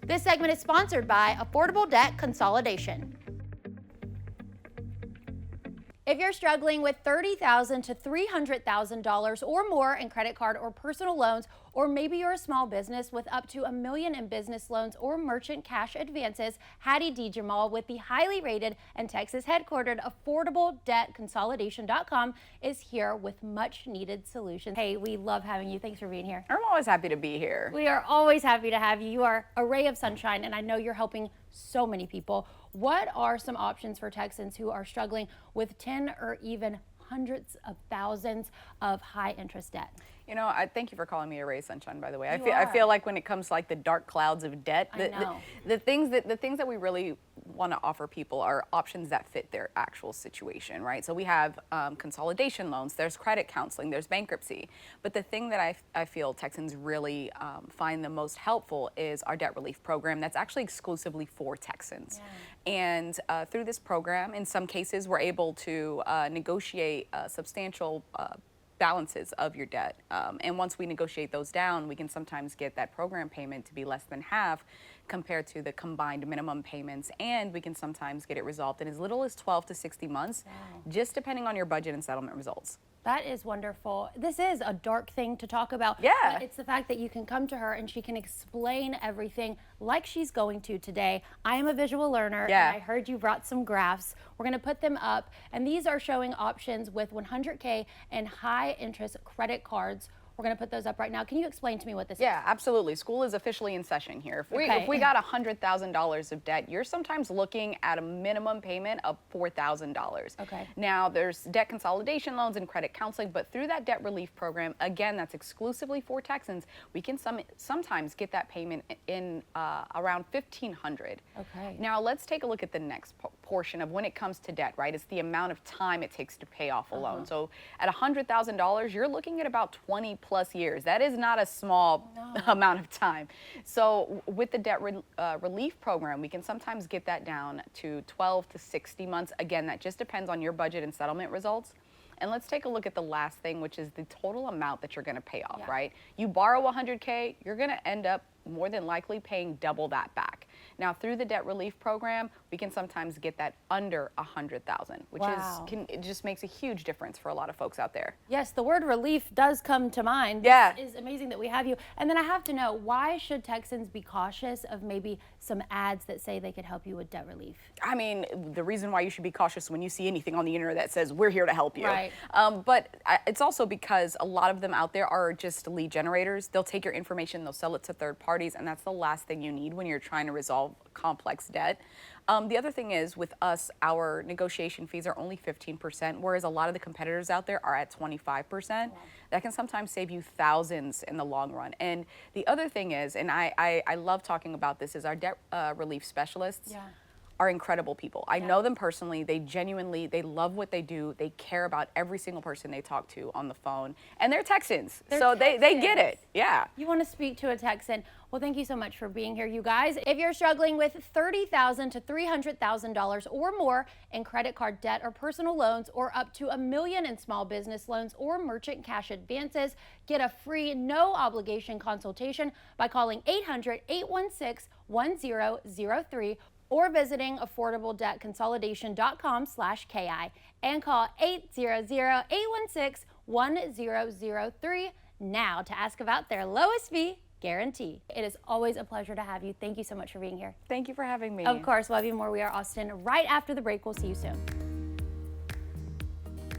This segment is sponsored by Affordable Debt Consolidation. If you're struggling with $30,000 to $300,000 or more in credit card or personal loans, or maybe you're a small business with up to $1 million in business loans or merchant cash advances, Haddie Djemal with the highly rated and Texas headquartered AffordableDebtConsolidation.com is here with much needed solutions. Hey, we love having you. Thanks for being here. I'm always happy to be here. We are always happy to have you. You are a ray of sunshine, and I know you're helping so many people. What are some options for Texans who are struggling with 10 or even hundreds of thousands of high interest debt? You know, I thank you for calling me a ray of sunshine, by the way. I feel like when it comes to like the dark clouds of debt, the things that we really want to offer people are options that fit their actual situation, right? So we have consolidation loans, there's credit counseling, there's bankruptcy. But the thing that I feel Texans really find the most helpful is our debt relief program that's actually exclusively for Texans. Yeah. And through this program, in some cases, we're able to negotiate substantial balances of your debt. And once we negotiate those down, we can sometimes get that program payment to be less than half compared to the combined minimum payments. And we can sometimes get it resolved in as little as 12 to 60 months, just depending on your budget and settlement results. That is wonderful. This is a dark thing to talk about. Yeah. But it's the fact that you can come to her and she can explain everything like she's going to today. I am a visual learner, and I heard you brought some graphs. We're going to put them up, and these are showing options with 100K and high interest credit cards. We're going to put those up right now. Can you explain to me what this is? Yeah, absolutely. School is officially in session here. If we got $100,000 of debt, you're sometimes looking at a minimum payment of $4,000. Okay. Now, there's debt consolidation loans and credit counseling, but through that debt relief program, again, that's exclusively for Texans, we can sometimes get that payment in around $1,500. Okay. Now, let's take a look at the next portion of when it comes to debt, right? It's the amount of time it takes to pay off a loan. So at $100,000, you're looking at about 20 plus years. That is not a small amount of time. So with the debt relief program, we can sometimes get that down to 12 to 60 months. Again, that just depends on your budget and settlement results. And let's take a look at the last thing, which is the total amount that you're going to pay off, right? You borrow 100K, you're going to end up more than likely paying double that back. Now, through the debt relief program, we can sometimes get that under $100,000, which it just makes a huge difference for a lot of folks out there. Yes, the word relief does come to mind. Yeah. It is amazing that we have you. And then I have to know, why should Texans be cautious of maybe some ads that say they could help you with debt relief? I mean, the reason why you should be cautious when you see anything on the internet that says, we're here to help you. Right. But it's also because a lot of them out there are just lead generators. They'll take your information, they'll sell it to third parties, and that's the last thing you need when you're trying to resolve complex debt. The other thing is, with us, our negotiation fees are only 15%, whereas a lot of the competitors out there are at 25%. That can sometimes save you thousands in the long run. And the other thing is, and I love talking about this, is our debt relief specialists are incredible people. I know them personally. They genuinely, they love what they do. They care about every single person they talk to on the phone. And they're Texans, so they get it. Yeah. You want to speak to a Texan? Well, thank you so much for being here, you guys. If you're struggling with $30,000 to $300,000 or more in credit card debt or personal loans, or up to $1 million in small business loans or merchant cash advances, get a free, no obligation consultation by calling 800-816-1003 or visiting AffordableDebtConsolidation.com/KEYE and call 800-816-1003 now to ask about their lowest fee guarantee. It is always a pleasure to have you. Thank you so much for being here. Thank you for having me. Of course, we'll have you more. We Are Austin right after the break. We'll see you soon.